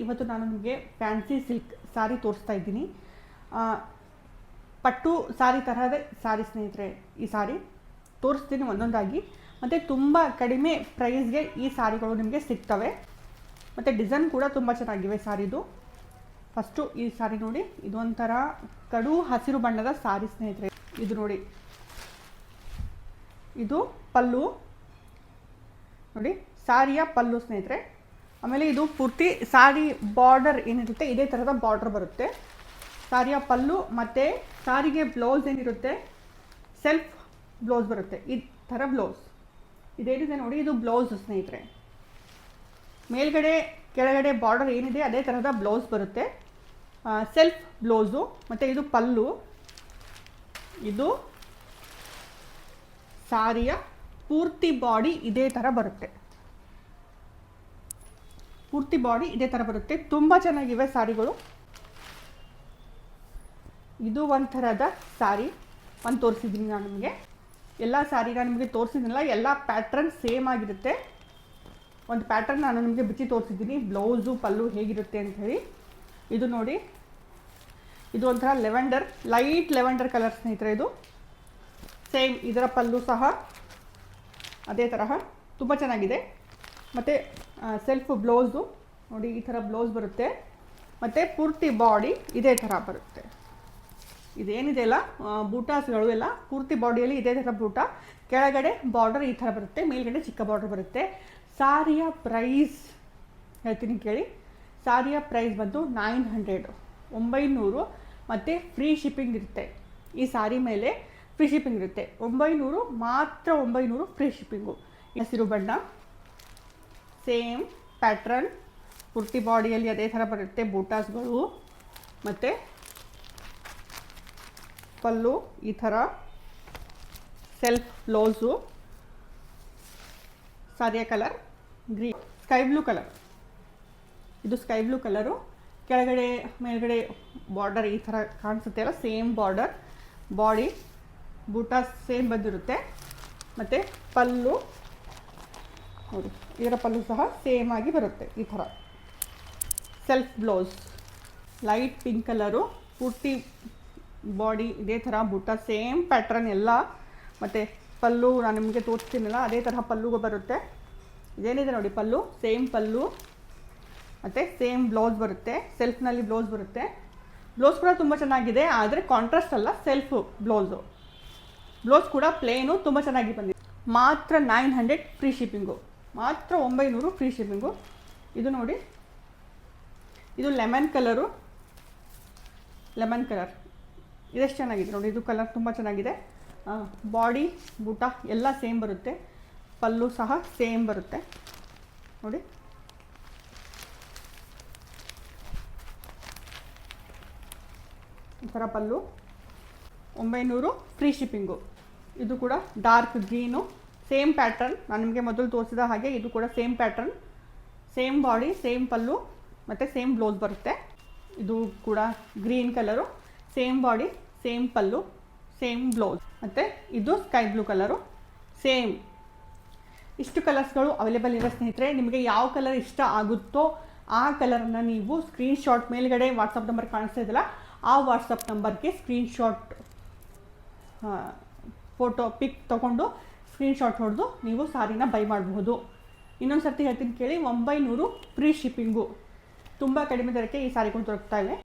ಇವತ್ತು ನಾನು ನಿಮಗೆ ಫ್ಯಾನ್ಸಿ ಸಿಲ್ಕ್ ಸಾರಿ ತೋರಿಸ್ತಾ ಇದ್ದೀನಿ. ಪಟ್ಟು ಸಾರಿ ತರಹದ ಸಾರಿ ಸ್ನೇಹಿತರೆ, ಈ ಸಾರಿ ತೋರಿಸ್ತೀನಿ ಒಂದೊಂದಾಗಿ. ಮತ್ತು ತುಂಬ ಕಡಿಮೆ ಪ್ರೈಸ್ಗೆ ಈ ಸಾರಿಗಳು ನಿಮಗೆ ಸಿಗ್ತವೆ. ಮತ್ತು ಡಿಸೈನ್ ಕೂಡ ತುಂಬ ಚೆನ್ನಾಗಿವೆ ಸಾರಿದು. ಫಸ್ಟು ಈ ಸಾರಿ ನೋಡಿ, ಇದು ಒಂಥರ ಕಡು ಹಸಿರು ಬಣ್ಣದ ಸಾರಿ ಸ್ನೇಹಿತರೆ. ಇದು ನೋಡಿ, ಇದು ಪಲ್ಲು ನೋಡಿ, ಸಾರಿಯ ಪಲ್ಲು ಸ್ನೇಹಿತರೆ. ಆಮೇಲೆ ಇದು ಪೂರ್ತಿ ಸಾರಿ ಬಾರ್ಡರ್ ಏನಿರುತ್ತೆ ಇದೇ ಥರದ ಬಾರ್ಡರ್ ಬರುತ್ತೆ ಸಾರಿಯ ಪಲ್ಲು. ಮತ್ತು ಸಾರಿಗೆ ಬ್ಲೌಸ್ ಏನಿರುತ್ತೆ ಸೆಲ್ಫ್ ಬ್ಲೌಸ್ ಬರುತ್ತೆ, ಈ ಥರ ಬ್ಲೌಸ್ ಇದೇನಿದೆ ನೋಡಿ, ಇದು ಬ್ಲೌಸ್ ಸ್ನೇಹಿತರೆ. ಮೇಲ್ಗಡೆ ಕೆಳಗಡೆ ಬಾರ್ಡರ್ ಏನಿದೆ ಅದೇ ಥರದ ಬ್ಲೌಸ್ ಬರುತ್ತೆ, ಸೆಲ್ಫ್ ಬ್ಲೌಸು. ಮತ್ತು ಇದು ಪಲ್ಲು, ಇದು ಸಾರಿಯ ಪೂರ್ತಿ ಬಾಡಿ ಇದೇ ಥರ ಬರುತ್ತೆ. ಪೂರ್ತಿ ಬಾಡಿ ಇದೇ ಥರ ಬರುತ್ತೆ. ತುಂಬ ಚೆನ್ನಾಗಿವೆ ಸಾರಿಗಳು. ಇದು ಒಂಥರದ ಸಾರಿ ಒಂದು ತೋರಿಸಿದ್ದೀನಿ ನಾನು ನಿಮಗೆ. ಎಲ್ಲ ಸಾರಿನ ನಿಮಗೆ ತೋರಿಸಿದ್ನಲ್ಲ, ಎಲ್ಲ ಪ್ಯಾಟ್ರನ್ ಸೇಮ್ ಆಗಿರುತ್ತೆ. ಒಂದು ಪ್ಯಾಟ್ರನ್ ನಾನು ನಿಮಗೆ ಬಿಚ್ಚಿ ತೋರಿಸಿದ್ದೀನಿ, ಬ್ಲೌಸು ಪಲ್ಲು ಹೇಗಿರುತ್ತೆ ಅಂಥೇಳಿ. ಇದು ನೋಡಿ, ಇದು ಒಂಥರ ಲೆವೆಂಡರ್, ಲೈಟ್ ಲೆವೆಂಡರ್ ಕಲರ್ ಸ್ನೇಹಿತರೆ. ಇದು ಸೇಮ್ ಇದರ ಪಲ್ಲು ಸಹ ಅದೇ ತರಹ ತುಂಬ ಚೆನ್ನಾಗಿದೆ. ಮತ್ತು ಸೆಲ್ಫ್ ಬ್ಲೌಸು ನೋಡಿ, ಈ ಥರ ಬ್ಲೌಸ್ ಬರುತ್ತೆ. ಮತ್ತು ಪೂರ್ತಿ ಬಾಡಿ ಇದೇ ಥರ ಬರುತ್ತೆ. ಇದೇನಿದೆ ಅಲ್ಲ ಬೂಟಾಸ್ಗಳು ಎಲ್ಲ ಪೂರ್ತಿ ಬಾಡಿಯಲ್ಲಿ ಇದೇ ಥರ ಬೂಟ. ಕೆಳಗಡೆ ಬಾರ್ಡರ್ ಈ ಥರ ಬರುತ್ತೆ, ಮೇಲ್ಗಡೆ ಚಿಕ್ಕ ಬಾರ್ಡರ್ ಬರುತ್ತೆ. ಸಾರಿಯ ಪ್ರೈಸ್ ಹೇಳ್ತೀನಿ ಕೇಳಿ. ಸಾರಿಯ ಪ್ರೈಸ್ ಬಂದು 900 ಮತ್ತು ಫ್ರೀ ಶಿಪ್ಪಿಂಗ್ ಇರುತ್ತೆ. ಈ ಸಾರಿ ಮೇಲೆ ಫ್ರೀ ಶಿಪ್ಪಿಂಗ್ ಇರುತ್ತೆ. 900 ಮಾತ್ರ, 900 ಫ್ರೀ ಶಿಪ್ಪಿಂಗು. ಹಸಿರು ಬಣ್ಣ, ಸೇಮ್ ಪ್ಯಾಟ್ರನ್, ಪೂರ್ತಿ ಬಾಡಿಯಲ್ಲಿ ಅದೇ ಥರ ಬರುತ್ತೆ ಬೂಟಾಸ್ಗಳು. ಮತ್ತು ಪಲ್ಲು ಈ ಥರ, ಸೆಲ್ಫ್ ಬ್ಲೌಸು. ಸಾರಿಯ colour green, sky blue colour. ಇದು ಸ್ಕೈ ಬ್ಲೂ ಕಲರು. ಕೆಳಗಡೆ ಮೇಲ್ಗಡೆ ಬಾರ್ಡರ್ ಈ ಥರ ಕಾಣಿಸುತ್ತೆ ಅಲ್ಲ, ಸೇಮ್ ಬಾರ್ಡರ್. ಬಾಡಿ ಬೂಟಾಸ್ ಸೇಮ್ ಬಂದಿರುತ್ತೆ. ಮತ್ತು ಪಲ್ಲು ನೋಡಿ, ಇದರ ಪಲ್ಲು ಸಹ ಸೇಮ್ ಆಗಿ ಬರುತ್ತೆ ಈ ಥರ. Self blouse light pink colour, ಪೂರ್ತಿ ಬಾಡಿ ಇದೇ ಥರ ಬೂಟ, ಸೇಮ್ ಪ್ಯಾಟ್ರನ್ ಎಲ್ಲ. ಮತ್ತು ಪಲ್ಲು ನಾನು ನಿಮಗೆ ತೋರಿಸ್ತೀನಲ್ಲ ಅದೇ ತರಹ ಪಲ್ಲುಗೂ ಬರುತ್ತೆ. ಇದೇನಿದೆ ನೋಡಿ ಪಲ್ಲು, ಸೇಮ್ ಪಲ್ಲು ಮತ್ತು ಸೇಮ್ ಬ್ಲೌಸ್ ಬರುತ್ತೆ. ಸೆಲ್ಫ್ನಲ್ಲಿ ಬ್ಲೌಸ್ ಬರುತ್ತೆ. ಬ್ಲೌಸ್ ಕೂಡ ತುಂಬ ಚೆನ್ನಾಗಿದೆ, ಆದರೆ ಕಾಂಟ್ರಾಸ್ಟ್ ಅಲ್ಲ, ಸೆಲ್ಫ್ ಬ್ಲೌಸು. ಬ್ಲೌಸ್ ಕೂಡ ಪ್ಲೇನು ತುಂಬ ಚೆನ್ನಾಗಿ ಬಂದಿದೆ. ಮಾತ್ರ 900 ಫ್ರೀ ಶಿಪ್ಪಿಂಗು, ಮಾತ್ರ 900 ಫ್ರೀ ಶಿಪ್ಪಿಂಗು. ಇದು ನೋಡಿ, ಇದು ಲೆಮನ್ ಕಲರು, ಲೆಮನ್ ಕಲರ್ ಇದೆಷ್ಟು ಚೆನ್ನಾಗಿದೆ ನೋಡಿ. ಇದು ಕಲರ್ ತುಂಬ ಚೆನ್ನಾಗಿದೆ. ಬಾಡಿ ಬೂಟ ಎಲ್ಲ ಸೇಮ್ ಬರುತ್ತೆ. ಪಲ್ಲು ಸಹ ಸೇಮ್ ಬರುತ್ತೆ ನೋಡಿ. ಈ ಥರ ಪಲ್ಲು, 900 ಫ್ರೀ ಶಿಪ್ಪಿಂಗು. ಇದು ಕೂಡ ಡಾರ್ಕ್ ಗ್ರೀನು, ಸೇಮ್ ಪ್ಯಾಟ್ರನ್. ನಾನು ನಿಮಗೆ ಮೊದಲು ತೋರಿಸಿದ ಹಾಗೆ ಇದು ಕೂಡ same pattern, same body, same pallu ಮತ್ತು ಸೇಮ್ ಬ್ಲೌಸ್ ಬರುತ್ತೆ. ಇದು ಕೂಡ green colour, same body, same pallu, same blouse. ಮತ್ತು ಇದು ಸ್ಕೈ ಬ್ಲೂ ಕಲರು, ಸೇಮ್. ಇಷ್ಟು ಕಲರ್ಸ್ಗಳು ಅವೈಲೇಬಲ್ ಇರೋ ಸ್ನೇಹಿತರೆ. ನಿಮಗೆ ಯಾವ ಕಲರ್ ಇಷ್ಟ ಆಗುತ್ತೋ ಆ ಕಲರನ್ನು ನೀವು ಸ್ಕ್ರೀನ್ಶಾಟ್, ಮೇಲ್ಗಡೆ ವಾಟ್ಸಪ್ ನಂಬರ್ ಕಾಣಿಸ್ತಾ ಇದೆಯಲ್ಲ ಆ ವಾಟ್ಸಪ್ ನಂಬರ್ಗೆ ಸ್ಕ್ರೀನ್ಶಾಟ್ ಫೋಟೋ ಪಿಕ್ ತೊಗೊಂಡು ಸ್ಕ್ರೀನ್ಶಾಟ್ ಹೊಡೆದು ನೀವು ಸಾರಿನ ಬೈ ಮಾಡಬಹುದು. ಇನ್ನೊಂದು ಸರ್ತಿ ಹೇಳ್ತೀನಿ ಕೇಳಿ, 900 ಫ್ರೀ ಶಿಪ್ಪಿಂಗು. ತುಂಬ ಕಡಿಮೆ ದರಕ್ಕೆ ಈ ಸಾರಿಗಳು ದೊರಕ್ತಾ ಇವೆ.